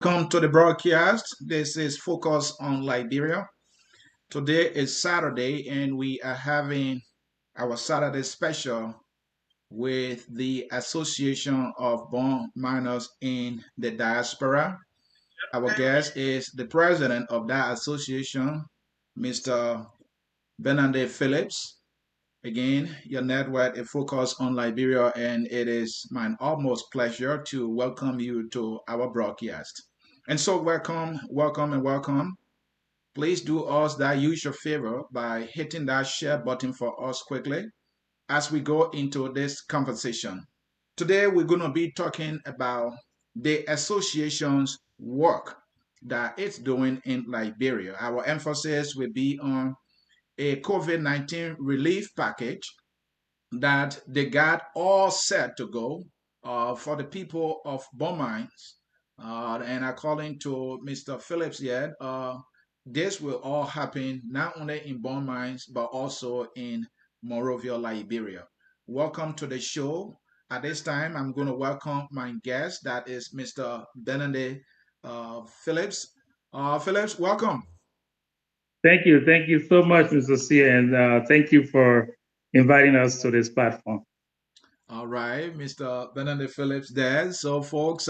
Welcome to the broadcast. This is Focus on Liberia. Today is Saturday, and we are having our Saturday special with the Association of Bong Miners in the Diaspora. Our guest is the president of that association, Mr. Benedict Phillips. Again, your network is focused on Liberia, and it is my utmost pleasure to welcome you to our broadcast. And so, welcome, welcome, and welcome. Please do us that usual favor by hitting that share button for us quickly as we go into this conversation. Today, we're going to be talking about the association's work that it's doing in Liberia. Our emphasis will be on a COVID 19 relief package that they got all set to go for the people of Beaumont. And according to Mr. Phillips yet, this will all happen not only in Beaumont, but also in Monrovia, Liberia. Welcome to the show. At this time, I'm going to welcome my guest, that is Mr. Benedict Phillips. Phillips, welcome. Thank you. Thank you so much, Mr. Sia, and thank you for inviting us to this platform. All right, Mr. Benedict Phillips there. So, folks,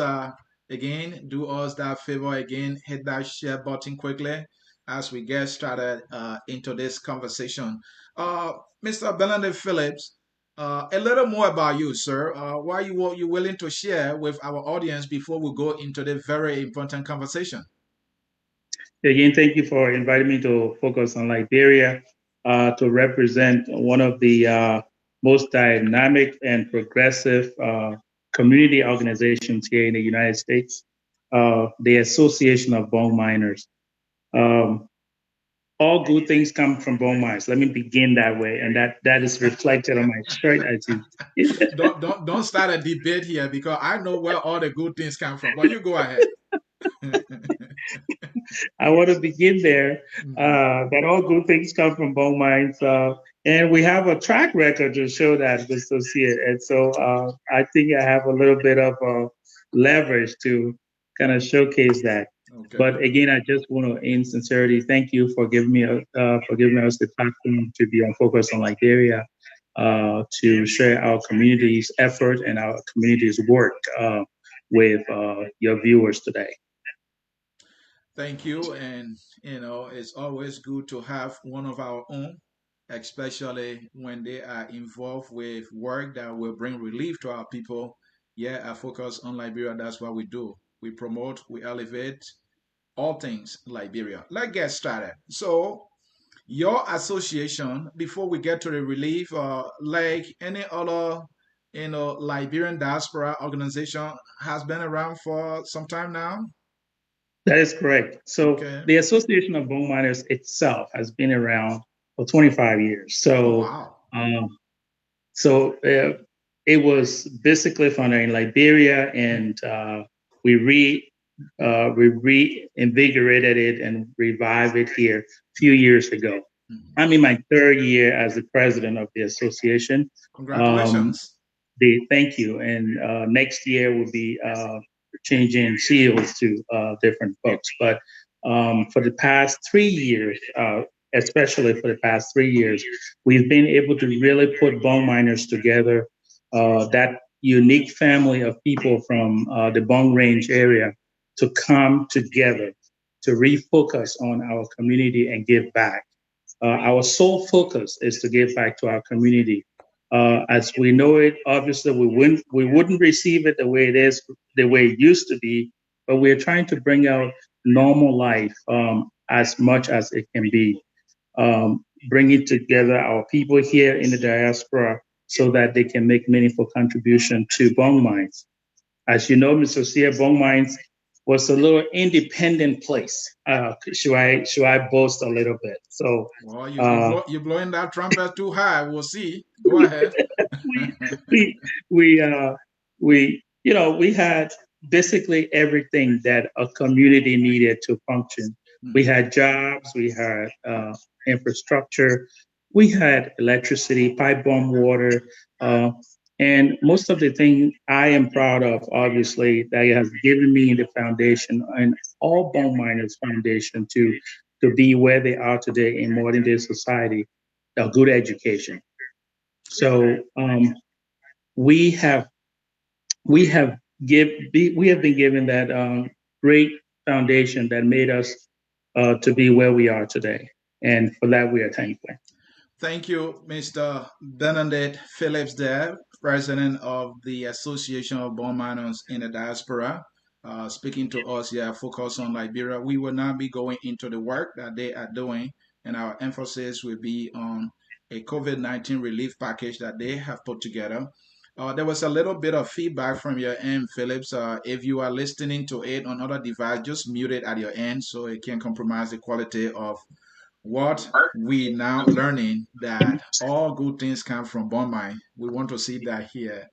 again, do us that favor again, hit that share button quickly as we get started into this conversation. Uh, Mr. Benedict Phillips, a little more about you, sir. Why you willing to share with our audience before we go into the very important conversation? Again, thank you for inviting me to focus on Liberia to represent one of the most dynamic and progressive community organizations here in the United States, the Association of Bone Miners. Um, all good things come from bone mines. Let me begin that way, and that is reflected on my shirt. As you, Don't start a debate here because I know where all the good things come from. But you go ahead. I want to begin there. Mhm. That all good things come from bone mines, and we have a track record to show that, Mr. Sia. And so I think I have a little bit of leverage to kind of showcase that. Okay. But again, I just want to, in sincerity, thank you for giving us the platform to be on Focus on Liberia, to share our community's effort and our community's work with your viewers today. Thank you. And, it's always good to have one of our own, especially when they are involved with work that will bring relief to our people. Yeah, I focus on Liberia. That's what we do. We promote, we elevate all things Liberia. Let's get started. So, your association, before we get to the relief, like any other, Liberian diaspora organization, has been around for some time now. That is correct. So Okay. the Association of Bone Miners itself has been around for 25 years. Oh, wow. Um, so it was basically founded in Liberia, and we reinvigorated it and revived it here a few years ago. Mhm. I'm in my third year as the president of the association. Um, Congratulations. thank you, and next year will be changing seals to different folks. But for the past 3 years, especially for the past 3 years, we've been able to really put bone miners together, that unique family of people from the Bong Range area to come together to refocus on our community and give back. Our sole focus is to give back to our community. As we know it, obviously we wouldn't receive it the way it is, the way it used to be, but we're trying to bring out normal life as much as it can be, bringing together our people here in the diaspora so that they can make meaningful contribution to Bong Mines. As you know, Mr. Sia, Bong Mines was a little independent place. Should I boast a little bit? So Well, uh, you're blowing that trumpet too high. We'll see. Go ahead. we we we we had basically everything that a community needed to function. We Mhm. had jobs, we had infrastructure, we had electricity, pipe bomb water, uh, And most of the thing I am proud of, obviously, that has given me the foundation and all bone miners foundation to be where they are today in modern day society, a good education. So we have we have we have been given that great foundation that made us to be where we are today, and for that we are thankful. Thank you, Mr. Benedict Phillips, there, president of the Association of Bone Miners in the Diaspora, speaking to us here, focus on Liberia. We will not be going into the work that they are doing, and our emphasis will be on a COVID-19 relief package that they have put together. There was a little bit of feedback from your end, Phillips. If you are listening to it on other device, just mute it at your end so it can compromise the quality of what we now learning that all good things come from Bombay. We want to see that here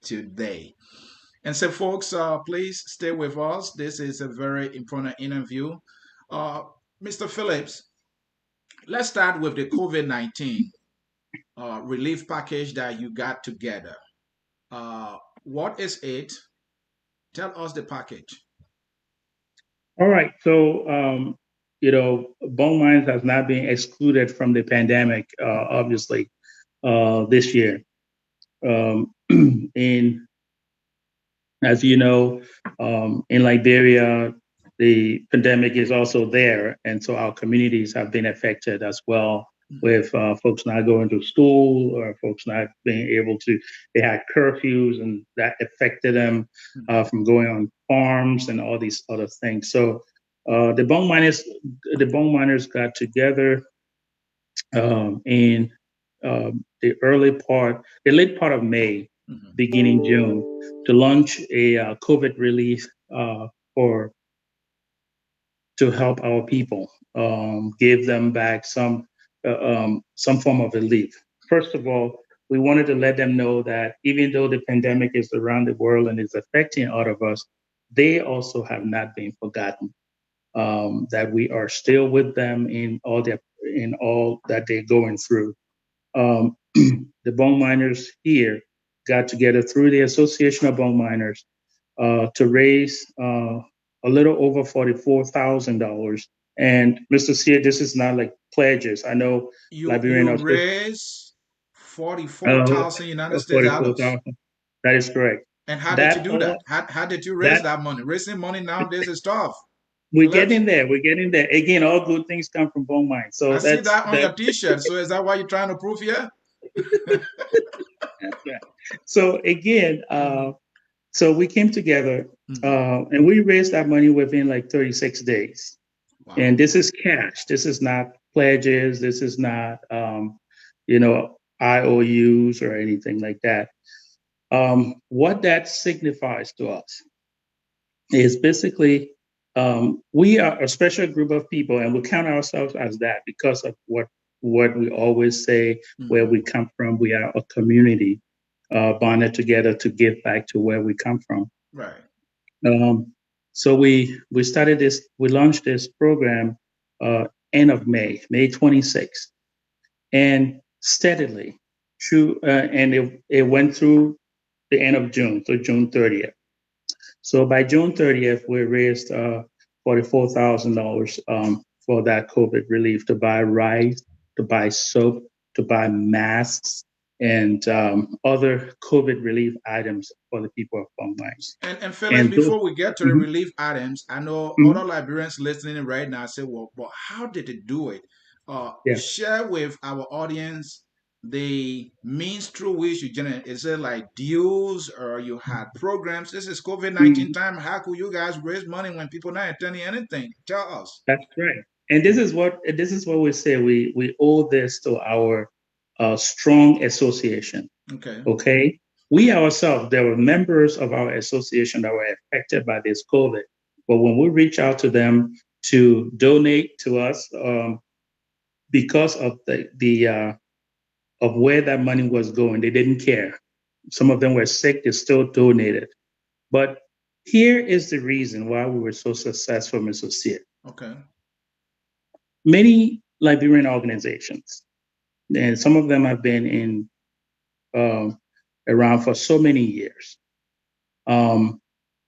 today. And so, folks, please stay with us. This is a very important interview. Uh, Mr. Phillips, let's start with the COVID-19 relief package that you got together. What is it? Tell us the package. All right, so bone mines has not been excluded from the pandemic, obviously, this year. In As you know, in Liberia, the pandemic is also there, and so our communities have been affected as well, with folks not going to school or folks not being able to. They had curfews, and that affected them from going on farms and all these other things. So the bone miners got together in the late part of May, Mhm. beginning June, to launch a COVID relief for to help our people, give them back some form of relief. First of all, we wanted to let them know that even though the pandemic is around the world and is affecting all of us, they also have not been forgotten. That we are still with them in all that they're going through. The bone miners here got together through the Association of Bone Miners to raise a little over $44,000. And Mr. Sear, this is not like pledges. I know Liberian You are raise 44,000 United States forty-four dollars. thousand. That is correct. And how did you That do that? all How did you raise that that money? Raising money nowadays is tough. we're Phillips, getting there. We're getting there. Again, all good things come from bone mines. I So see that's that on that. your T-shirt. So is that what you're trying to prove here? That's right. So again, Mhm. so we came together Mhm. and we raised that money within like 36 days. And Wow. this is cash. This is not pledges. This is not, IOUs or anything like that. What that signifies to us is basically we are a special group of people, and we count ourselves as that because of what we always say, where Mhm. we come from. We are a community bonded together to give back to where we come from. Right. Um, so we started this. We launched this program end of May, May 26th, and steadily through, and it went through the end of June, so June 30th. So by June 30th, we raised $44,000 for that COVID relief to buy rice, to buy soap, to buy masks, and other COVID relief items for the people of Bong Mines. And Phyllis, And those, before we get to the Mhm, relief items, I know mhm, other Liberians listening right now say, well, but how did they do it? yeah. Share with our audience the means through which you generate. Is it like deals or you had programs? This is COVID-19 Mhm. time. How could you guys raise money when people not attending anything? Tell us. That's right. And this is what we say. We owe this to our strong association. Okay. Okay, we ourselves, there were members of our association that were affected by this COVID, but when we reach out to them to donate to us, because of the of where that money was going, they didn't care. Some of them were sick; they still donated. But here is the reason why we were so successful, Mr. Sear. Okay. Many Liberian organizations, and some of them have been in around for so many years. Um,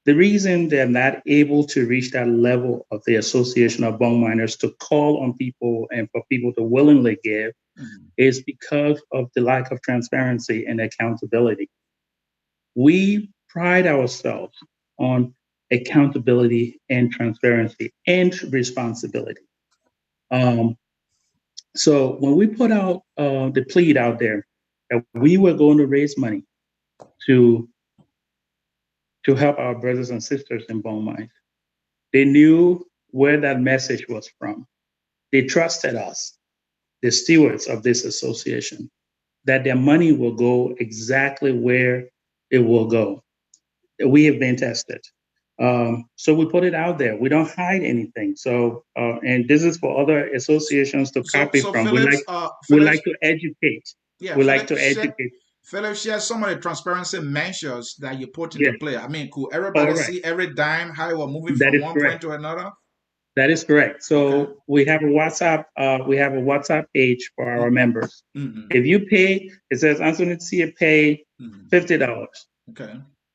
the reason they're not able to reach that level of the Association of Bone Miners to call on people and for people to willingly give Mhm. is because of the lack of transparency and accountability. We pride ourselves on accountability and transparency and responsibility. Um, so when we put out the plead out there that we were going to raise money to to help our brothers and sisters in bone mines, they knew where that message was from. They trusted us, the stewards of this association, that their money will go exactly where it will go. We have been tested. So we put it out there. We don't hide anything. So, and this is for other associations to So, copy so from. Phillips, We Phillips, like to educate. yeah, We like to educate. Phillips shared some of the transparency measures that you put into Yes. play. I mean, could everybody All right. see every dime how it was moving That from is one point correct. to another? That is correct. Okay. So we have a WhatsApp. We have a WhatsApp page for our members. Mm-hmm. If you pay, it says Anthony Tia pay Mm-hmm. $50. Okay.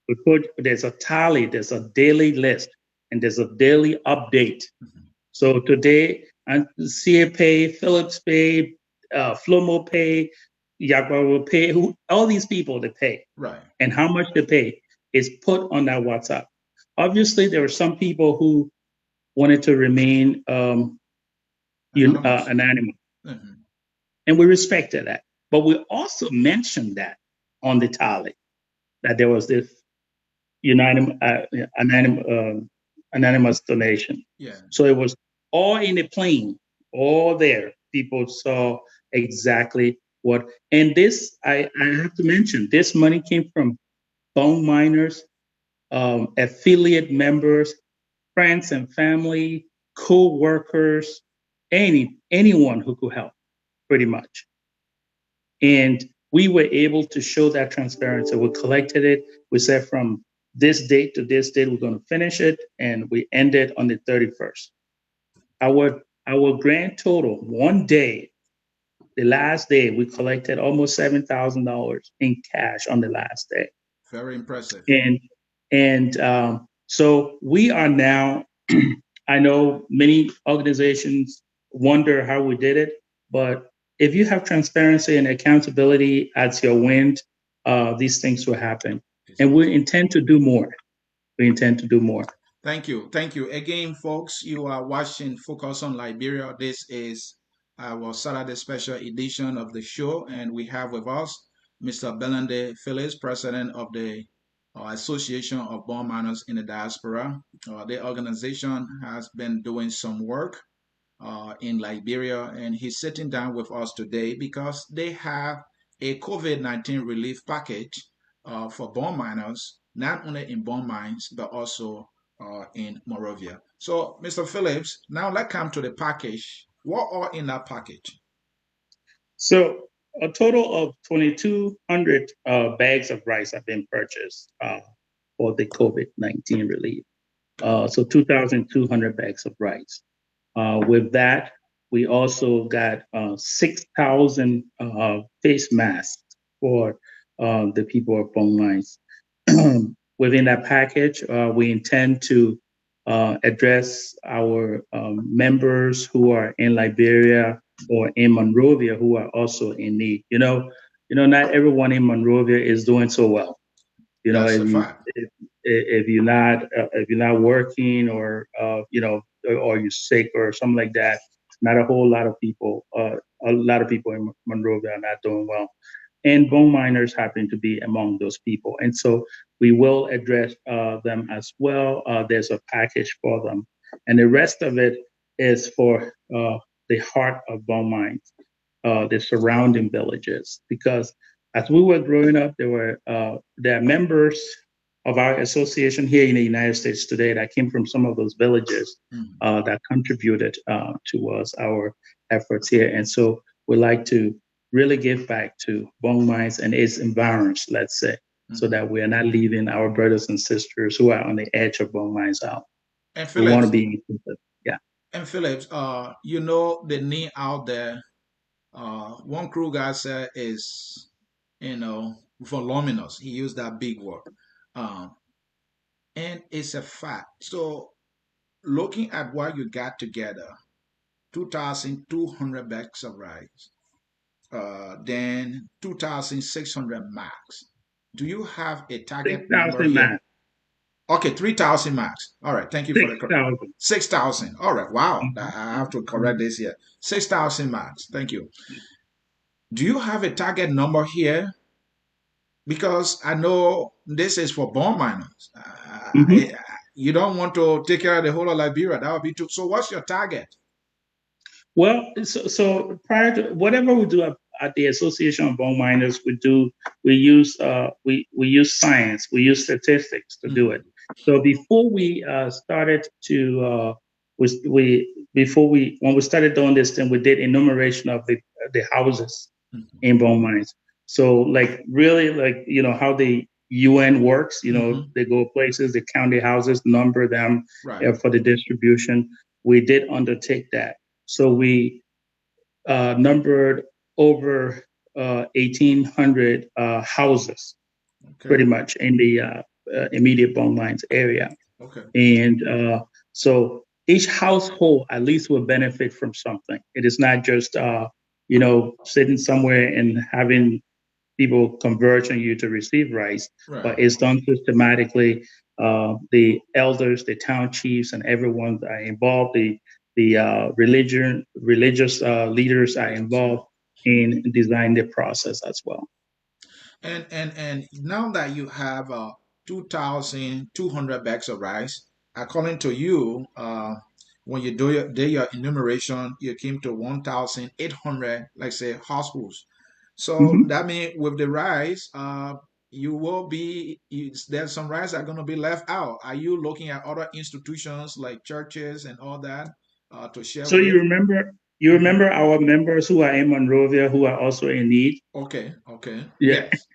We put there's a tally, there's a daily list, and there's a daily update. Mm-hmm. So today, CA Pay, Phillips Pay, Flomo Pay, Yagua will pay, all these people they pay, Right. and how much they pay is put on that WhatsApp. Obviously, there were some people who wanted to remain Anonymous. anonymous, Mm-hmm. and we respected that. But we also mentioned that on the tally that there was this unanimous, anonymous donation. Yeah. So it was all in the plane, all there. People saw exactly what, and this, I have to mention, this money came from bone miners, affiliate members, friends and family, co-workers, anyone who could help, pretty much. And we were able to show that transparency. We collected it. We said from this date to this date, we're going to finish it. And we ended on the 31st. Our grand total, one day, the last day, we collected almost $7,000 in cash on the last day. Very impressive. And so we are now, I know many organizations wonder how we did it, but if you have transparency and accountability at your wind, these things will happen. And we intend to do more. We intend to do more. Thank you. Thank you. Again, folks, you are watching Focus on Liberia. This is our Saturday special edition of the show, and we have with us Mr. Benedict Phillips, president of the Association of Bone Miners in the Diaspora. The organization has been doing some work in Liberia, and he's sitting down with us today because they have a COVID-19 relief package for bone miners, not only in bone mines, but also in Morovia. So, Mr. Phillips, now let's come to the package. What are in that package? So a total of 2,200 bags of rice have been purchased for the COVID-19 relief. So 2,200 bags of rice. With that, we also got 6,000 face masks for the people of Bong Mines. Within that package, we intend to address our members who are in Liberia or in Monrovia who are also in need. Not everyone in Monrovia is doing so well. That's If a you fact. if you're not working or you're sick or something like that, not a whole lot of people a lot of people in Monrovia are not doing well, and bone miners happen to be among those people, and so we will address them as well. There's a package for them, and the rest of it is for the heart of bone mines, the surrounding villages. Because as we were growing up, there are members of our association here in the United States today that came from some of those villages Mhm. that contributed towards our efforts here. And so we like to really give back to Bong Mines and its environs, let's say, so Mhm. that we are not leaving our brothers and sisters who are on the edge of Bong Mines out. And We want to Phillips, be inclusive. Yeah. you know the need out there. One crew guy said is, you know, voluminous. He used that big word. Um, and it's a fact. So looking at what you got together, 2,200 bags of rice, then 2,600 max. Do you have a Six target number thousand here? max. Okay, 3,000 max. All right, thank you for Six the correct. thousand. 6,000. All right, wow. I have to correct Mhm. this here. 6,000 max. Thank you. Do you have a target number here? Because I know this is for bond miners. Mhm. You don't want to take care of the whole of Liberia. That would be too. So, what's your target? Well, so prior to whatever we do at the Association of Bone Miners, we use science, we use statistics to do it. Mhm, So before we started to we before we when we started doing this, then we did enumeration of the houses mhm, in bone mines. So like really like how the UN works, mhm. they go places, they count the houses, number them Right. for the distribution. We did undertake that. So we numbered over 1,800 houses, Okay. pretty much in the immediate bone mines area. Okay. And so each household at least will benefit from something. It is not just, sitting somewhere and having people converge on you to receive rice, Right. but it's done systematically. The elders, the town chiefs, and everyone that are involved, the religious leaders are Religious. Yeah. involved in designing the process as well. And now that you have 2,200 bags of rice, according to you, when you do your enumeration, you came to 1,800, like say, households. So Mhm. that means with the rice, you will be there's some rice that are going to be left out. Are you looking at other institutions like churches and all that to share So with? you Mhm. remember our members who are in Monrovia who are also in need. Okay, okay, Yeah. yes,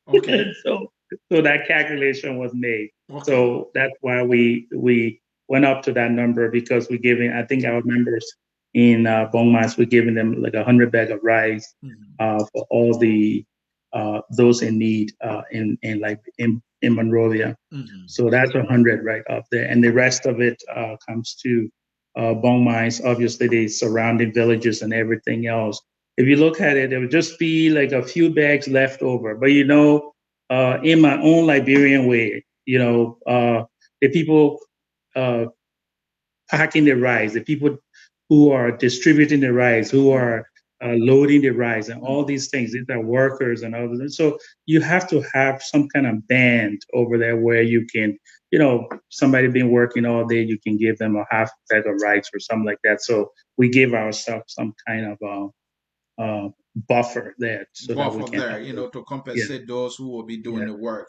okay, so so that calculation was made. okay. So that's why we went up to that number because we're giving. I think our members in Bongmas, we're giving them like 100 bag of rice Mhm, for all the those in need in like in Monrovia. mhm. So that's 100 right up there, and the rest of it comes to Bong Mines, obviously the surrounding villages and everything else. If you look at it, there would just be like a few bags left over. But in my own Liberian way, the people uh, packing the rice, the people who are distributing the rice, who Right. are loading the rice, and all Mhm. these things. These are workers and others. And so you have to have some kind of band over there where you can, somebody been working all day, you can give them a half bag of rice or something like that. So we give ourselves some kind of buffer there so that we Buffer can there, help them. to Yeah, compensate those who will be doing yeah, the work.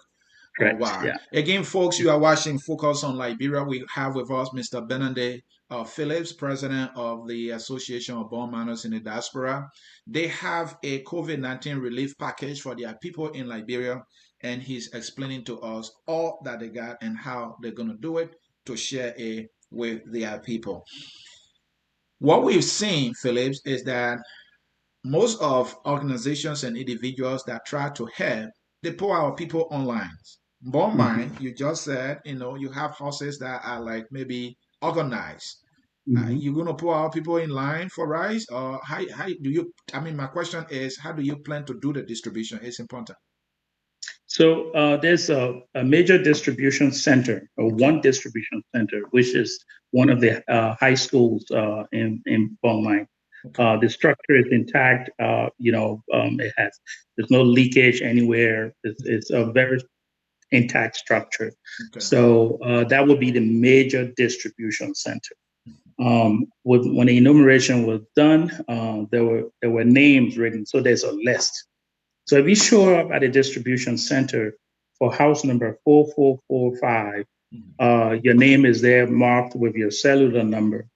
Oh, correct. wow. Yeah. Again, folks, you are watching Focus on Liberia. We have with us Mr. Benedict Phillips, president of the Association of Bond Miners in the Diaspora. They have a COVID-19 relief package for their people in Liberia, and he's explaining to us all that they got and how they're going to do it to share it with their people. What we've seen, Phillips, is that most of organizations and individuals that try to help, they put our people online. Bond Hmm. mine, you just said, you have houses that are like maybe organized. Hmm. You're gonna put our people in line for rice, or how do you? I mean, my question is, how do you plan to do the distribution? It's important. So there's a major distribution center, or Okay. one distribution center, which is one of the high schools in Beaumont. Okay. The structure is intact. There's no leakage anywhere. It's a very intact structure. Okay. So that would be the major distribution center. When the enumeration was done, there were names written. So there's a list. So if you show up at a distribution center for house number 4445, Mhm. your name is there marked with your cellular number.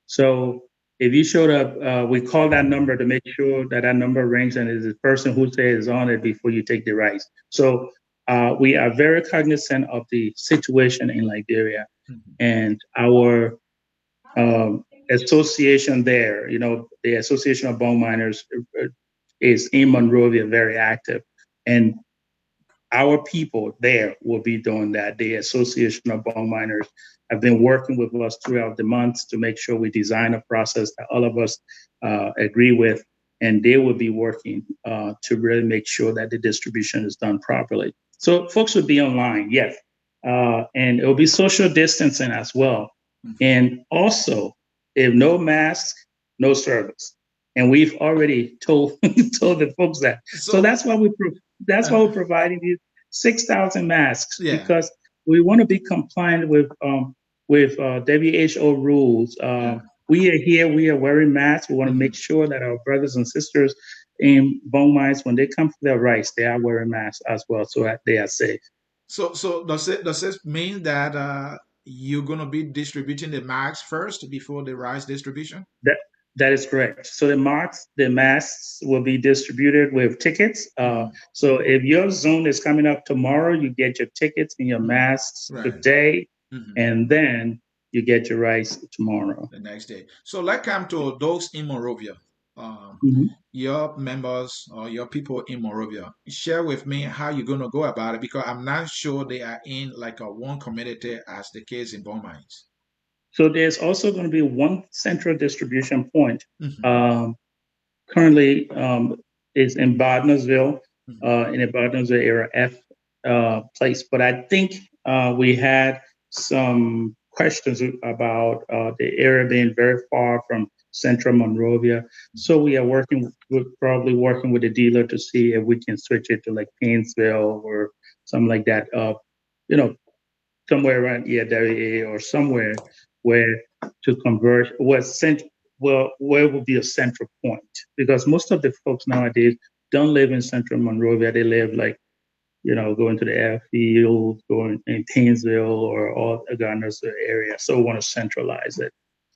So if you showed up, we call that number to make sure that that number rings and is the person who says on it before you take the rice. So we are very cognizant of the situation in Liberia, Mhm. and our association there, the Association of Bone Miners is in Monrovia very active. And our people there will be doing that. The Association of Bone Miners have been working with us throughout the months to make sure we design a process that all of us agree with, and they will be working to really make sure that the distribution is done properly. So folks will be online, yes, and it will be social distancing as well, Mhm. and also if no mask, no service. And we've already told told the folks that. So So, that's why we're providing these 6,000 masks, yeah, because we want to be compliant with WHO rules. yeah. We are here. We are wearing masks. We want to make Mhm. sure that our brothers and sisters in bone mines, when they come for their rights, they are wearing masks as well, so that they are safe. So does it mean that you're gonna be distributing the mags first before the rice distribution? That that is correct. So the masks will be distributed with tickets. Hmm. So if your Zoom is coming up tomorrow, you get your tickets and your Hmm. masks Right. today, Hmm. and then you get your rice tomorrow. The next day. So let's come to those in Morovia. Um, Mhm. your members or your people in Morovia. Share with me how you're gonna go about it because I'm not sure they are in like a one community as the case in Bone Mines. So there's also going to be one central distribution point. Hmm. Um, Currently is in Bardnersville, Hmm. in the Bardnersville area F place. But I think we had some questions about the area being very far from central Monrovia. So we are probably working with the dealer to see if we can switch it to like Painesville or something like that. You know, somewhere around there or somewhere where to convert where would be a central point, because most of the folks nowadays don't live in central Monrovia. They live like going to the airfield, going in Painesville or all the Gardner's area. So we want to centralize it.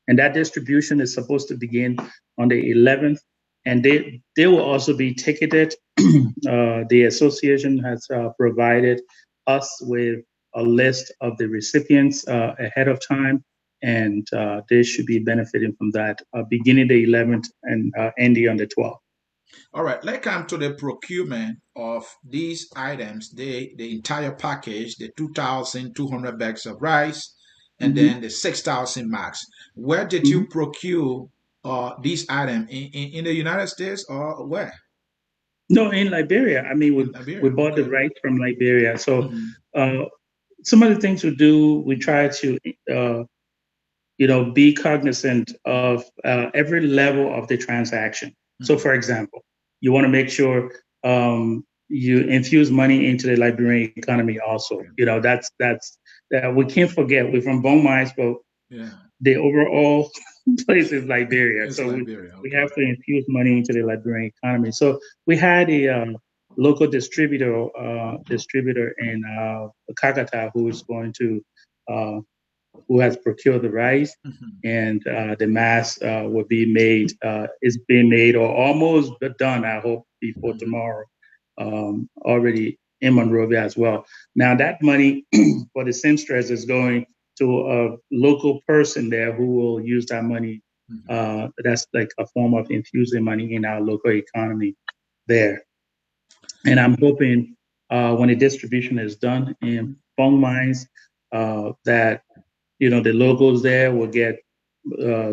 And that distribution is supposed to begin on the 11th, and they will also be ticketed. The association has provided us with a list of the recipients ahead of time, and they should be benefiting from that beginning the 11th and ending on the 12th. All right, let's come to the procurement of these items, the entire package, the 2,200 bags of rice, and Mhm, then the 6,000 max. Where did you mhm. procure these items? In the United States or where? No, in Liberia. I mean, In we Liberia. bought the Okay. rights from Liberia. So Hmm. uh, some of the things we do, we try to uh, be cognizant of every level of the transaction. So, Hmm. for example, you want to make sure you infuse money into the Liberian economy. Also, Okay. that's that we can't forget. We're from Bong Mines, but Yeah, the overall place is Liberia. it's So Liberia. we Okay. have to infuse money into the Liberian economy. So we had a local distributor in Kakata uh, who has procured the rice, Hmm. and the mass will be made. Is being made or almost done. I hope before Hmm. tomorrow. Already in Monrovia as well. Now that money for the seamstress is going to a local person there who will use that money. Hmm. That's like a form of infusing money in our local economy there. And I'm hoping when the distribution is done in Bong Mines, that the locals there will get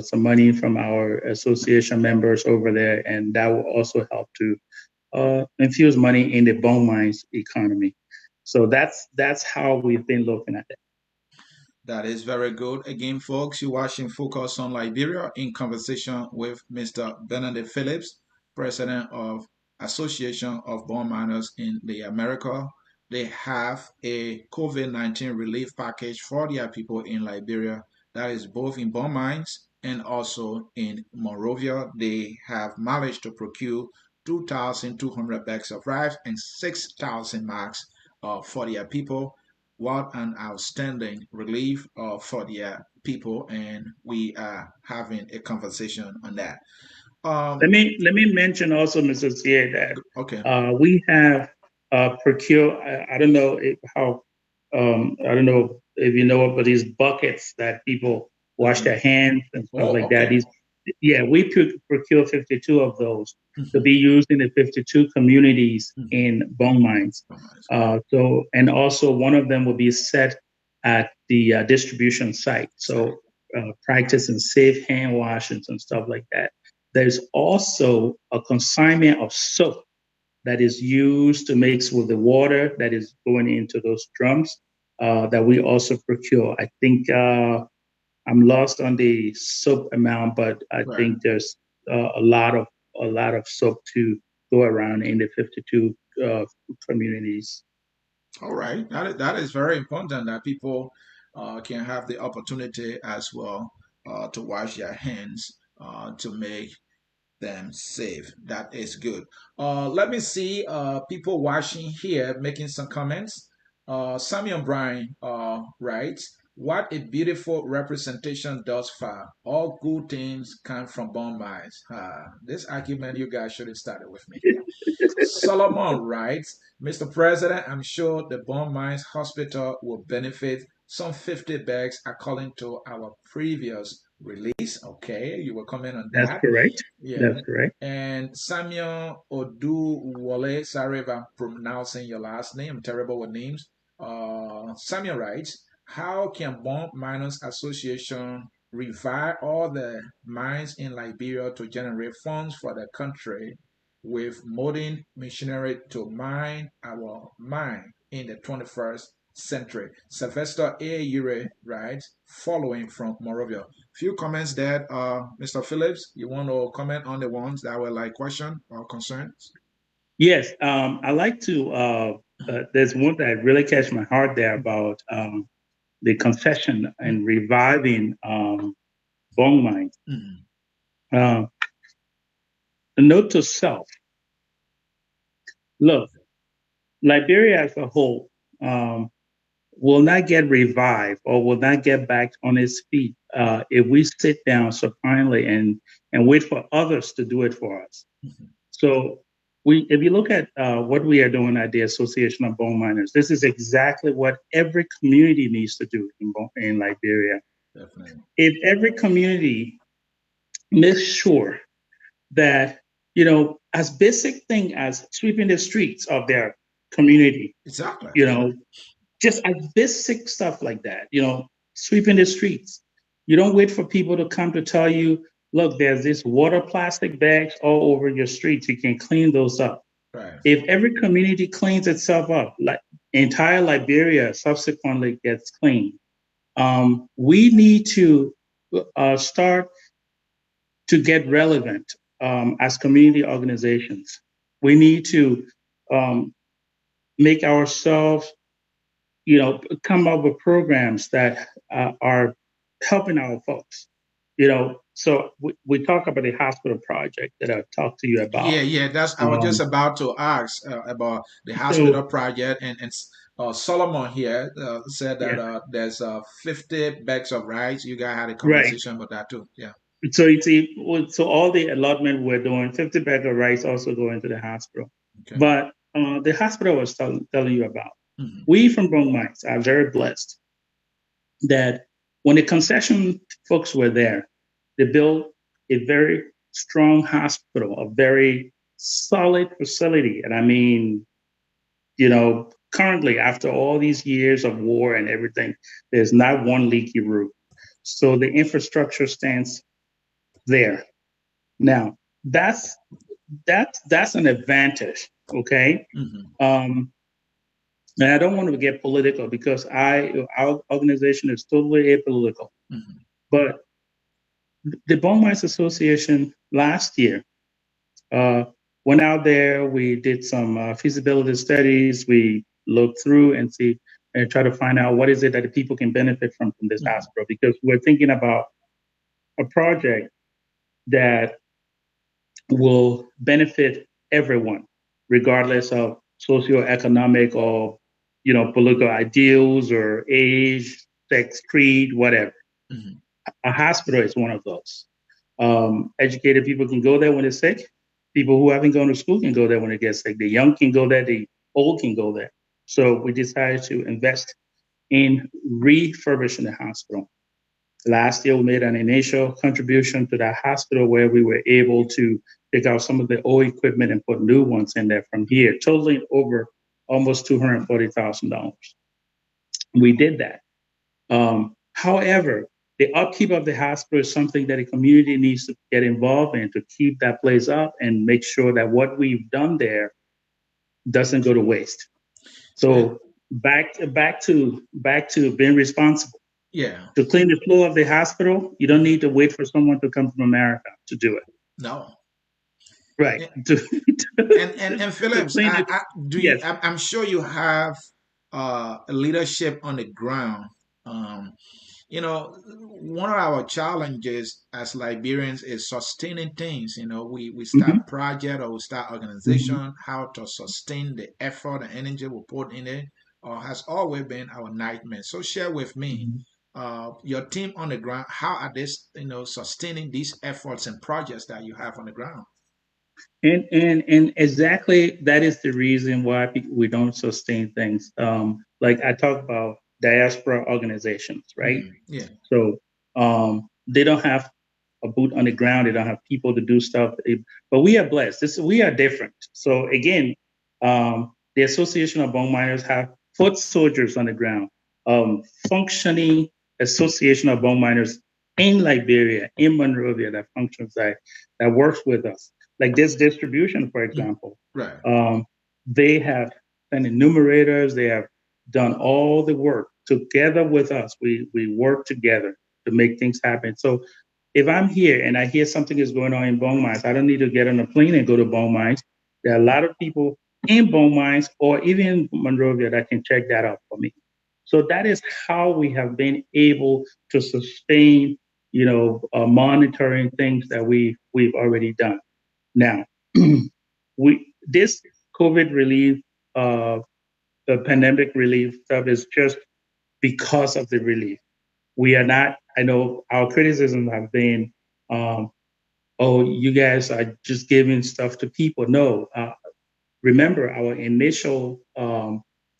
some money from our association members over there, and that will also help to infuse money in the bone mines economy. So that's how we've been looking at it. That is very good. Again, folks, you're watching Focus on Liberia in conversation with Mr. Benedict Phillips, President of Association of Bone Miners in the America. They have a COVID-19 relief package for their people in Liberia that is both in bone mines and also in Monrovia. They have managed to procure 2,200 bags of rice and 6,000 marks for their people. What an outstanding relief for their people, and we are having a conversation on that. Let Um, me let me mention also, Mrs. Here, that okay. we have procured. I don't know how. I don't know if you know about these buckets that people wash Hmm. their hands and stuff Oh, like that. okay. Yeah, we procure 52 of those to Mm-hmm. be used in the 52 communities Mm-hmm. in Bong mines. Oh, nice. And also one of them will be set at the distribution site. So practicing safe hand washings and stuff like that. There's also a consignment of soap that is used to mix with the water that is going into those drums that we also procure. I think I'm lost on the soap amount, but I Right. think there's a lot of soap to go around in the 52 communities. All right. That is very important that people can have the opportunity as well to wash their hands to make them safe. That is good. Let me see people watching here making some comments. Samuel Bryan writes, "What a beautiful representation thus far. All good things come from Bon Mice." This argument you guys should have started with me here. Solomon writes, "Mr. President, I'm sure the Bond Mines Hospital will benefit some 50 beds according to our previous release." Okay, you will comment on That's that. correct. Yeah. That's correct. And Samuel Oduwole, sorry if I'm pronouncing your last name, I'm terrible with names. Samuel writes, "How can Bond Miners Association revive all the mines in Liberia to generate funds for the country with modern machinery to mine our mine in the 21st century?" Sylvester A. Ure writes, following from Morovia. Few comments there, Mr. Phillips. You want to comment on the ones that were like question or concerns? Yes, I like to. There's one that really catch my heart there about the concession and reviving bone mines. Mhm. Uh, a note to self: look, Liberia as a whole um, will not get revived or will not get back on its feet if we sit down supinely and wait for others to do it for us. Mhm. So if you look at what we are doing at the Association of Bone Miners, this is exactly what every community needs to do in Liberia. Definitely. If every community makes sure that, as basic thing as sweeping the streets of their community, Exactly. you know, just as basic stuff like that, sweeping the streets. You don't wait for people to come to tell you, look, there's this water plastic bags all over your streets. You can clean those up. Right. If every community cleans itself up, like entire Liberia subsequently gets clean, we need to start to get relevant as community organizations. We need to um, make ourselves, come up with programs that are helping our folks. So we talk about the hospital project that I talked to you about. Yeah, yeah. That's. I was just Um, about to ask about the hospital so project, and Solomon here said that yeah, there's 50 bags of rice. You guys had a right. conversation about that too. Yeah. So you see, so all the allotment we're doing, 50 bags of rice also go into the hospital. Okay. But the hospital I was telling you about, Hmm. we from Bong Mines are very blessed that when the concession folks were there, they built a very strong hospital, a very solid facility. And I mean, currently after all these years of war and everything, there's not one leaky roof. So the infrastructure stands there. Now, that's an advantage, okay? Hmm. Um, and I don't want to get political because our organization is totally apolitical. Hmm. But the Bone Mines Association last year uh, went out there. We did some feasibility studies. We looked through and see and try to find out what is it that the people can benefit from this Hmm. hospital because we're thinking about a project that will benefit everyone, regardless of socioeconomic or political ideals or age, sex, creed, whatever. Hmm. A hospital is one of those. Educated people can go there when they're sick. People who haven't gone to school can go there when they get sick. The young can go there. The old can go there. So we decided to invest in refurbishing the hospital. Last year, we made an initial contribution to that hospital where we were able to take out some of the old equipment and put new ones in there from here, totaling over almost $240,000. We did that. However, the upkeep of the hospital is something that the community needs to get involved in to keep that place up and make sure that what we've done there doesn't go to waste. Yeah, So back to being responsible. yeah, To clean the floor of the hospital, you don't mhm. need to wait for someone to come from America to do it. No. Right. And To, and to Phillips, clean it. Yes. I'm sure you have leadership on the ground. Um, one of our challenges as Liberians is sustaining things. We Hmm. start project or we start Hmm. organization, how to sustain the effort and energy we put in it, or has always been our nightmare. So share with me, Hmm. your team on the ground. How are they, sustaining these efforts and projects that you have on the ground? And exactly that is the reason why we don't sustain things. Like I talk about diaspora organizations, right? Yeah. So they don't have a boot on the ground. They don't have people to do stuff. But we are blessed. We are different. So again, the Association of Bone Miners have foot soldiers on the ground, functioning Association of Bone Miners in Liberia, in Monrovia, that functions that works with us. Like this distribution, for Mhm. example, Right. um, they have been enumerators. They have done all the work together with us. We work together to make things happen. So if I'm here and I hear something is going on in Bone Mines, I don't need to get on a plane and go to Bone Mines. There are a lot of people in Bone Mines or even Monrovia that can check that out for me. So that is how we have been able to sustain, monitoring things that we've already done. Now, we this COVID relief, uh, the pandemic relief stuff is just because of the relief. We are not. I know our criticisms have been, um, "Oh, you guys are just giving stuff to people." No, remember our initial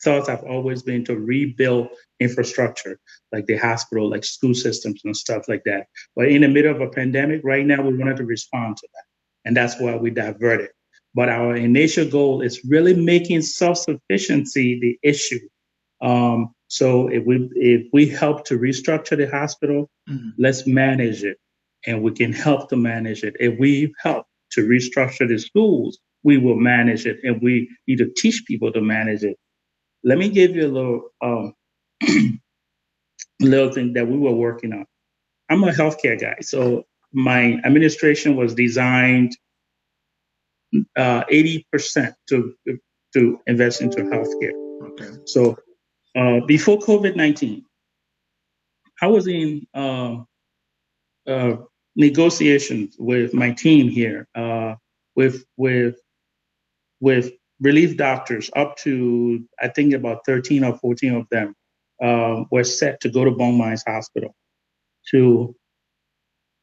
thoughts have always been to rebuild infrastructure, like the hospital, like school systems and stuff like that. But in the middle of a pandemic, right now, we wanted to respond to that, and that's why we diverted. But our initial goal is really making self-sufficiency the issue. So if we help to restructure the hospital, Mhm. let's manage it, and we can help to manage it. If we help to restructure the schools, we will manage it, and we need to teach people to manage it. Let me give you a little thing that we were working on. I'm a healthcare guy, so my administration was designed 80% to invest into healthcare. Okay. So before COVID-19, I was in uh, negotiations with my team here, with relief doctors. Up to I think about 13 or 14 of them were set to go to Bone Mines Hospital to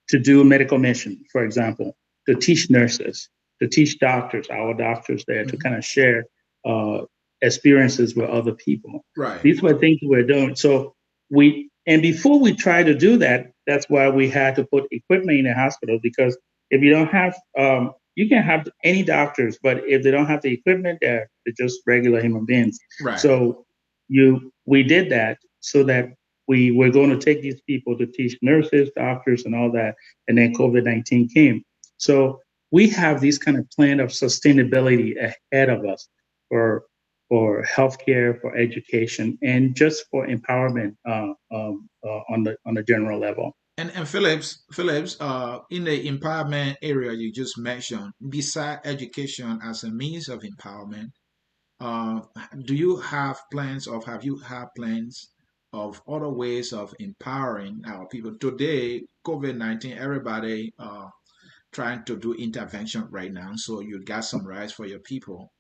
to do a medical mission, for example, to teach nurses, to teach doctors, our doctors there, to Mhm. kind of share uh, experiences with other people. Right. These were things we were doing. So and before we tried to do that, that's why we had to put equipment in the hospital, because if you don't have, you can have any doctors, but if they don't have the equipment, they're just regular human beings. Right. So we did that so that we were going to take these people to teach nurses, doctors, and all that, and then COVID-19 came. So we have these kind of plan of sustainability ahead of us for healthcare, for education, and just for empowerment on the general level. And Phillips, in the empowerment area you just mentioned, beside education as a means of empowerment, uh, do you have plans of have you had plans of other ways of empowering our people? Today, COVID-19, everybody trying to do intervention right now, so you got some rights for your people.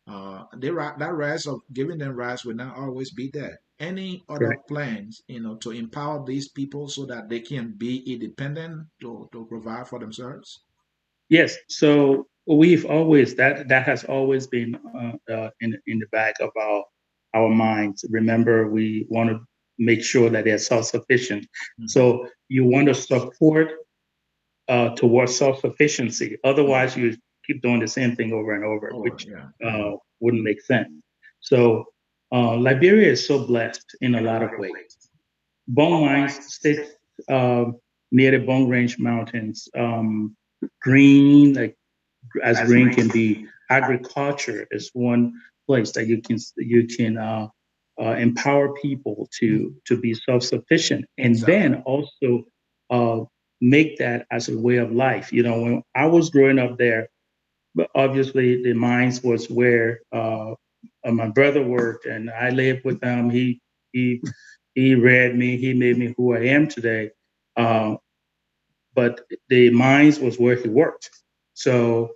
That rights of giving them rights will not always be there. Any other Right. plans, to empower these people so that they can be independent to provide for themselves? Yes. So we've always that has always been in the back of our minds. Remember, we wanted. make sure that they're self-sufficient. Mhm. So you want to support towards self-sufficiency. Otherwise, you keep doing the same thing over and over, Oh, which yeah. wouldn't make sense. So Liberia is so blessed in a lot of ways. Bong Mines sits uh, near the Bong Range Mountains. Green, like as green can be. Agriculture is one place that you can empower people to be self-sufficient, and Exactly. then also uh, make that as a way of life. You know, when I was growing up there, but obviously the mines was where my brother worked, and I lived with him. He he reared me. He made me who I am today. Uh, but the mines was where he worked. So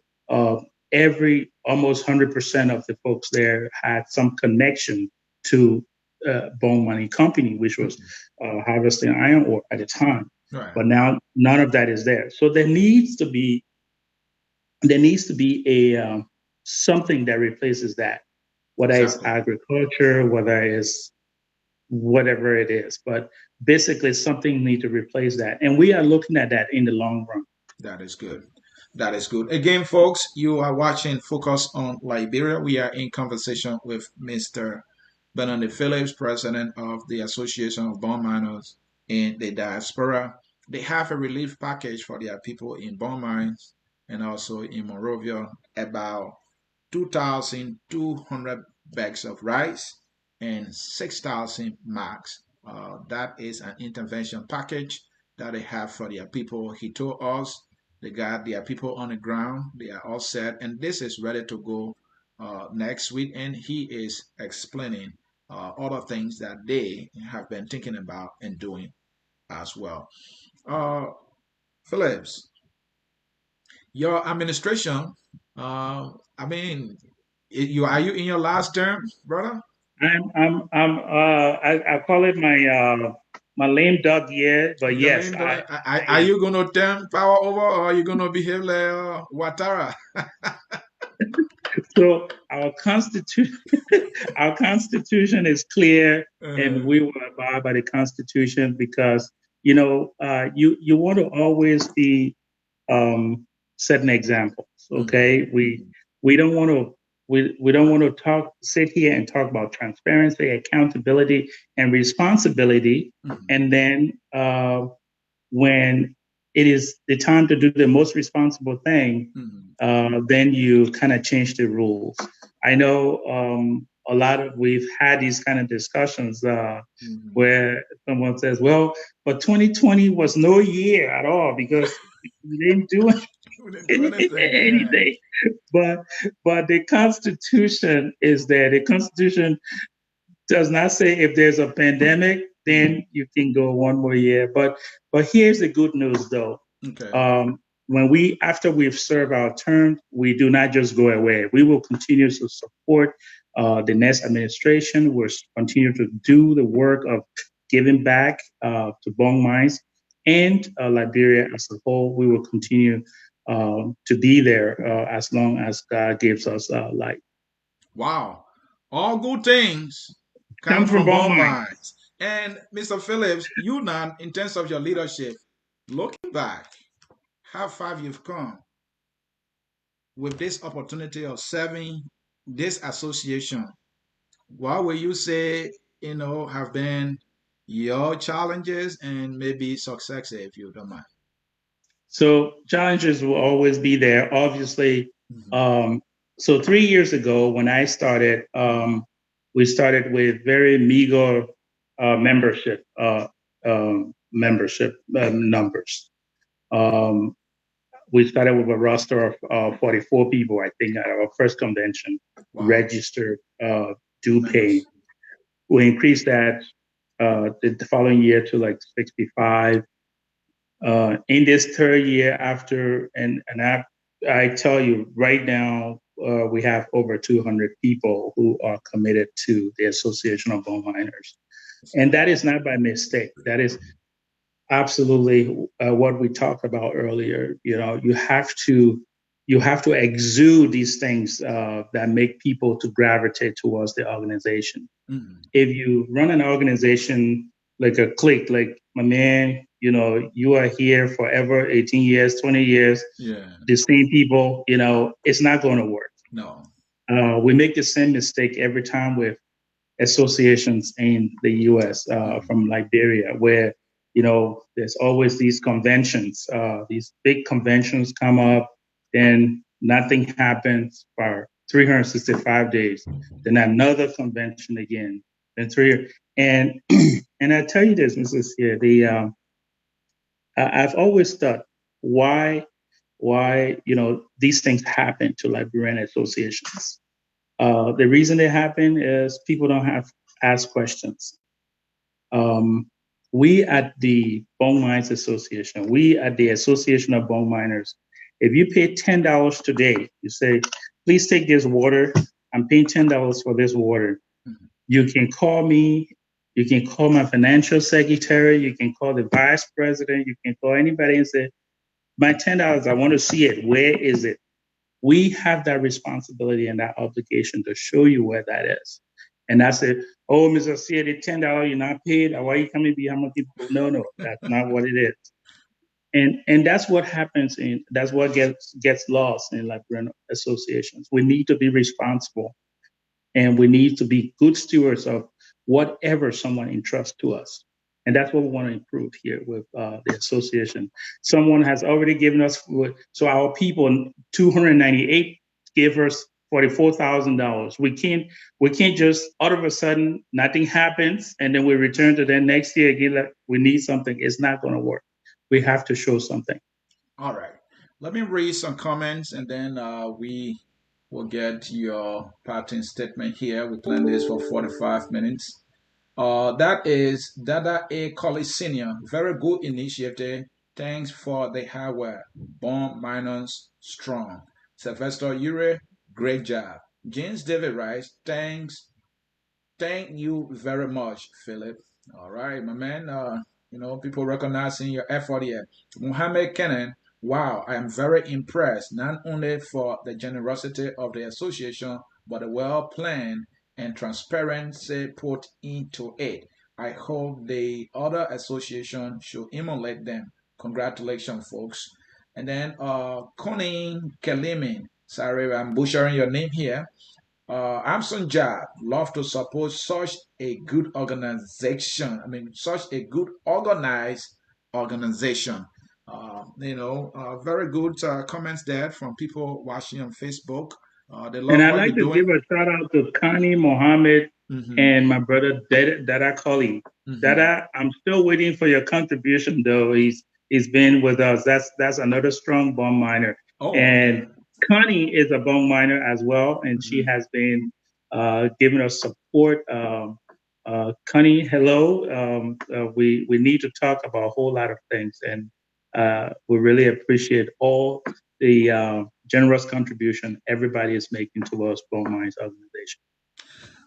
every almost 100% of the folks there had some connection to Bone Mining Company, which was harvesting iron ore at the time. Right. But now none of that is there. So there needs to be a something that replaces that, whether it's Exactly. agriculture, whether it's whatever it is. But basically, something need to replace that, and we are looking at that in the long run. That is good. That is good. Again, folks, you are watching Focus on Liberia. We are in conversation with Mr. Benedict Phillips, president of the Association of Bond Miners in the Diaspora. They have a relief package for their people in Bond Mines and also in Monrovia, about 2,200 bags of rice and 6,000 marks. That is an intervention package that they have for their people. He told us they got their people on the ground. They are all set, and this is ready to go next week. And he is explaining other things that they have been thinking about and doing as well. Uh, Phillips, your administration, I mean, are you in your last term, brother? I call it my lame dog year, but Your yes, lame I, dog. I Are am. you gonna turn power over, or are you gonna behave like Watara? So our constitution, our constitution is clear, and Uh-huh. we will abide by the constitution because you want to always be setting examples. Mhm. Okay, we don't want to we don't want to sit here and talk about transparency, accountability, and responsibility, Mhm. and then when it is the time to do the most responsible thing, Mhm. then you kind of change the rules. I know we've had these kind of discussions Mhm. where someone says, "Well, but 2020 was no year at all because we didn't do We didn't do anything. Yeah. anything." But the Constitution is there. The Constitution does not say if there's a pandemic, Mhm. then you can go one more year. But here's the good news, though. Okay. When after we've served our term, we do not just go away. We will continue to support the next administration. We'll continue to do the work of giving back to Bong Mines and Liberia as a whole. We will continue to be there as long as God gives us life. Wow. All good things come Comes from from Bong bone Mines. mines. And Mr. Phillips, you now, in terms of your leadership, looking back, how far you've come with this opportunity of serving this association, what will you say, have been your challenges and maybe success, if you don't mind? So challenges will always be there. Obviously, Mhm. um, so 3 years ago when I started, we started with very meager membership numbers. Um, we started with a roster of 44 people, I think, at our first convention, Wow. registered, due pay. Members. We increased that the following year to like 65. In this third year after, and I tell you right now, we have over 200 people who are committed to the Association of Bone Miners. And that is not by mistake. That is absolutely what we talked about earlier. You know, you have to exude these things that make people to gravitate towards the organization. Mhm. If you run an organization like a clique, like my man, you are here forever, 18 years, 20 years, Yeah. the same people, it's not going to work. No. We make the same mistake every time with associations in the US, Mhm. from Liberia, where, there's always these conventions, these big conventions come up, then nothing happens for 365 days, then another convention again, then three. And, and I tell you this, Mrs. Here, I've always thought why, these things happen to Liberian associations. The reason they happen is people don't have ask questions. Um, we at the Bong Mines Association, we at the Association of Bong Miners, if you pay $10 today, you say, please take this water. I'm paying $10 for this water. Mhm. You can call me. You can call my financial secretary. You can call the vice president. You can call anybody and say, my $10, I want to see it. Where is it? We have that responsibility and that obligation to show you where that is. And I said, oh, Mr. C, the $10 you're not paid. Why are you coming behind my people? No, that's not what it is. And that's what happens that's what gets lost in Liberian associations. We need to be responsible and we need to be good stewards of whatever someone entrusts to us. And that's what we want to improve here with the association. Someone has already given us, so our people, 298 gave us $44,000. We can't just all of a sudden nothing happens and then we return to them next year again like we need something. It's not going to work. We have to show something. All right. Let me read some comments and then we will get your parting statement here. We planned this for 45 minutes. That is Dada A. College Senior. Very good initiative. Thanks for the hardware. Born minus strong. Sylvester Ure, great job. James David Rice, thanks. Thank you very much, Philip. All right, my man. People recognizing your effort here. Mohammed Kenan, wow, I am very impressed, not only for the generosity of the association, but the well planned and transparency put into it. I hope the other association should emulate them. Congratulations, folks. And then Conin Kelimin, sorry, I'm butchering your name here. Amson Job love to support such a good organization. I mean, such a good organized organization. Very good comments there from people watching on Facebook. They And love I'd what like you're to give doing. a shout out to Connie Mohammed Hmm. and my brother Dada Kali. Hmm. Dada, I'm still waiting for your contribution though. He's been with us. That's another strong bone miner. Oh, okay. And Connie is a bone miner as well, and she Hmm. has been giving us support. Connie, hello. We need to talk about a whole lot of things, and we really appreciate all the generous contribution everybody is making towards Bone Mines organization.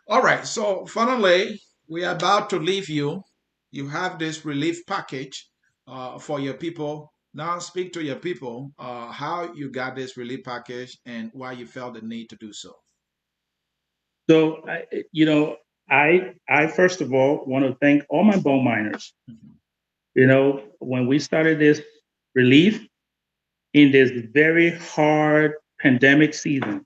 All right. So finally, we are about to leave you. You have this relief package for your people. Now speak to your people how you got this relief package and why you felt the need to do so. So, I first of all want to thank all my bone miners. Mhm. When we started this relief in this very hard pandemic season,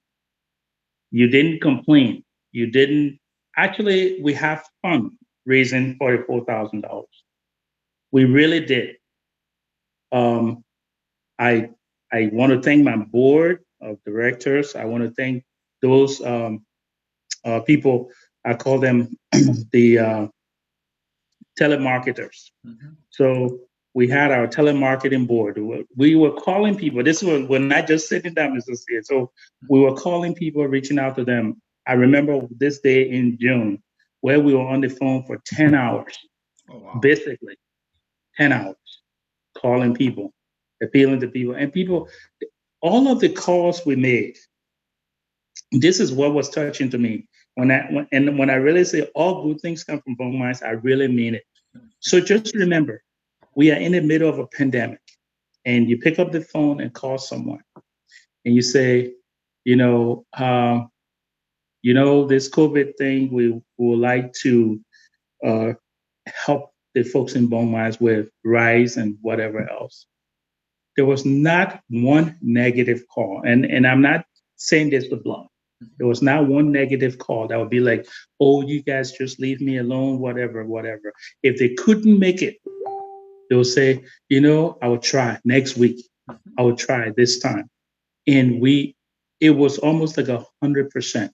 you didn't complain. You didn't. Actually, we have fun raising $44,000. We really did. Um, I I want to thank my board of directors. I want to thank those people. I call them the telemarketers. Mhm. So we had our telemarketing board. We were calling people. This was we're not just sitting down, Mr. C. So we were calling people, reaching out to them. I remember this day in June where we were on the phone for 10 hours, Oh, wow. basically 10 hours, calling people, appealing to people. And people, all of the calls we made, this is what was touching to me. When I really say all good things come from bone minds, I really mean it. So just remember, we are in the middle of a pandemic, and you pick up the phone and call someone, and you say, you know, This COVID thing, we would like to uh, help the folks in Bone Mines with rice and whatever else. There was not one negative call. And I'm not saying this to blunt. There was not one negative call that would be like, oh, you guys just leave me alone, whatever, whatever. If they couldn't make it, they will say, I will try next week. I will try this time. And it was almost like 100%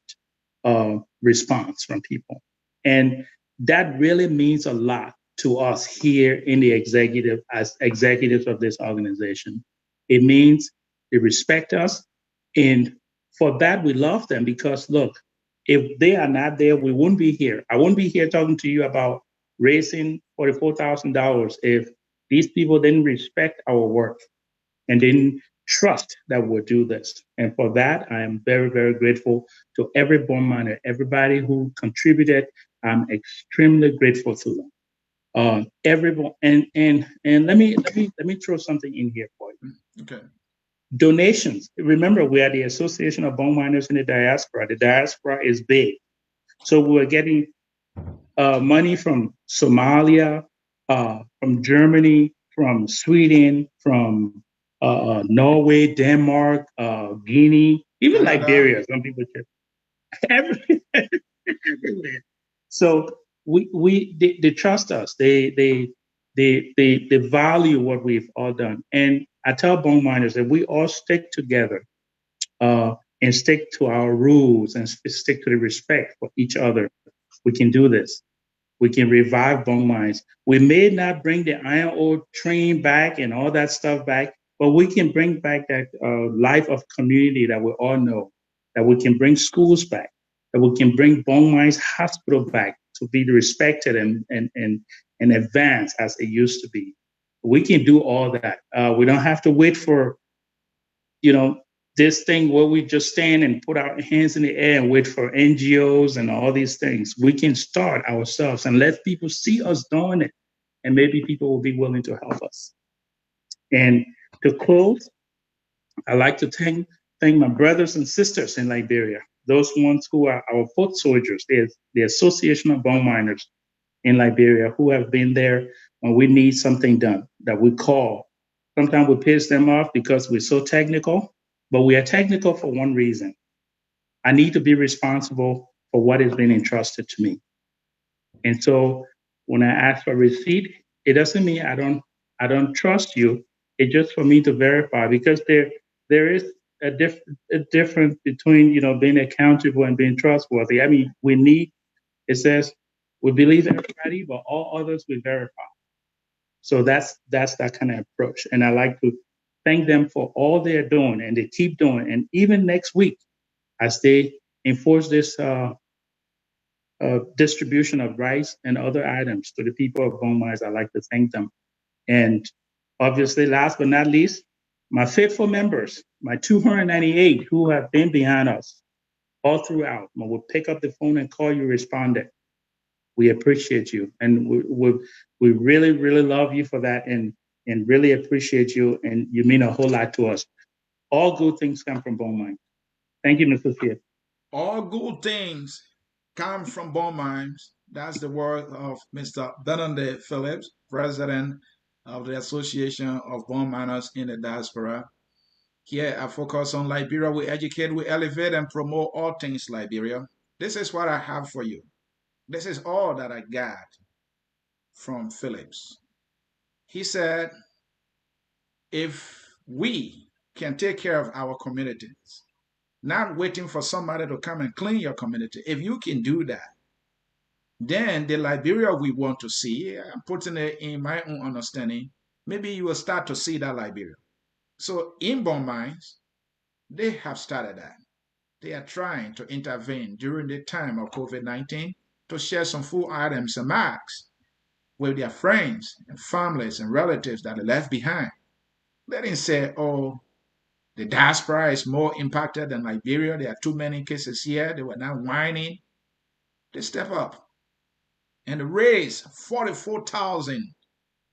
response from people. And that really means a lot to us here in the executive, as executives of this organization. It means they respect us. And for that, we love them because look, if they are not there, we wouldn't be here. I wouldn't be here talking to you about raising $44,000 if these people didn't respect our work and didn't trust that we'll do this. And for that, I am very, very grateful to every bone miner, everybody who contributed. I'm extremely grateful to them. Everyone, and let me throw something in here for you. Okay. Donations. Remember, we are the Association of Bone Miners in the Diaspora. The diaspora is big, so we're getting money from Somalia, from Germany, from Sweden, from Norway, Denmark, Guinea, even Canada. Liberia. Some people say everywhere. So they trust us. They value what we've all done. And I tell bone miners that we all stick together and stick to our rules and stick to the respect for each other. We can do this. We can revive bone mines. We may not bring the iron ore train back and all that stuff back, but we can bring back that life of community that we all know, that we can bring schools back, that we can bring bone mines hospital back to be respected and advanced as it used to be. We can do all that. We don't have to wait for you know, this thing where we just stand and put our hands in the air and wait for NGOs and all these things. We can start ourselves and let people see us doing it, and maybe people will be willing to help us. And to close, I like to thank my brothers and sisters in Liberia, those ones who are our foot soldiers, the Association of Bone Miners in Liberia, who have been there when we need something done that we call. Sometimes we piss them off because we're so technical, but we are technical for one reason. I need to be responsible for what has been entrusted to me. And so when I ask for a receipt, it doesn't mean I don't trust you. It's just for me to verify because there is a difference between being accountable and being trustworthy. I mean, it says we believe everybody, but all others we verify. So that's that kind of approach. And I like to thank them for all they're doing and they keep doing. And even next week, as they enforce this distribution of rice and other items to the people of Bone Mines, I'd like to thank them. And obviously, last but not least, my faithful members, my 298 who have been behind us all throughout. When we pick up the phone and call you, responded. We appreciate you, and we really really love you for that, and really appreciate you, and you mean a whole lot to us. All good things come from Bone Mine. Thank you, Mr. Smith. All good things come from bone mines. That's the word of Mr. Benedict Phillips, president of the Association of Bone Miners in the Diaspora. Here I focus on Liberia. We educate, we elevate, and promote all things Liberia. This is what I have for you. This is all that I got from Phillips. He said, if we can take care of our communities, not waiting for somebody to come and clean your community, if you can do that, then the Liberia we want to see, I'm putting it in my own understanding, maybe you will start to see that Liberia. So in Bone Mines, they have started that. They are trying to intervene during the time of COVID-19 to share some food items and masks with their friends and families and relatives that are left behind. They didn't say, oh, the diaspora is more impacted than Liberia. There are too many cases here. They were not whining. They step up and raise 44,000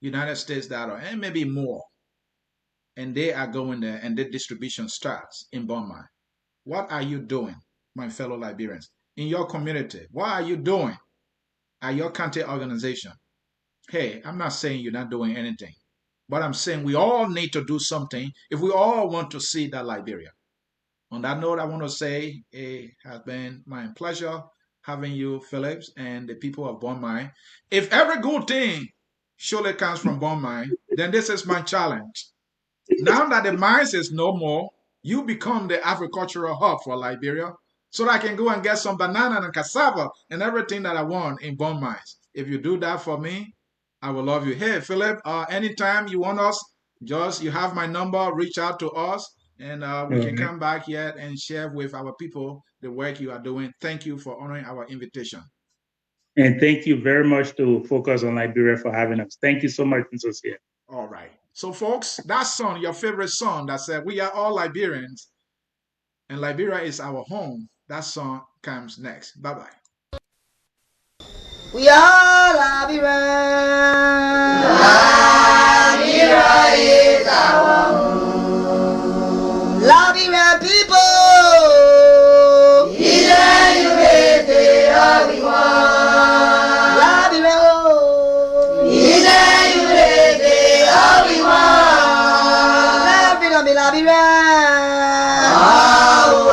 United States dollars and maybe more. And they are going there and the distribution starts in Burma. What are you doing, my fellow Liberians? in your community? What are you doing at your county organization? Hey, I'm not saying you're not doing anything, but I'm saying we all need to do something if we all want to see that Liberia. On that note, I want to say it has been my pleasure having you, Phillips, and the people of Bon Mai. If every good thing surely comes from Bon Mai, then this is my challenge. Now that the mines is no more, you become the agricultural hub for Liberia so that I can go and get some banana and cassava and everything that I want in Bon Mines. If you do that for me, I will love you. Hey, Philip, anytime you want us, just you have my number, reach out to us, and we can right. come back here and share with our people the work you are doing. Thank you for honoring our invitation. And thank you very much to Focus on Liberia for having us. Thank you so much, Associate. All right. So, folks, that song, your favorite song that said, "We are all Liberians and Liberia is our home," that song comes next. Bye bye. We are Liberians. Liberia is our home. Liberian people. Either you raise it or we want. Liberia. Either you raise it or we want. Liberia be Liberia. Oh,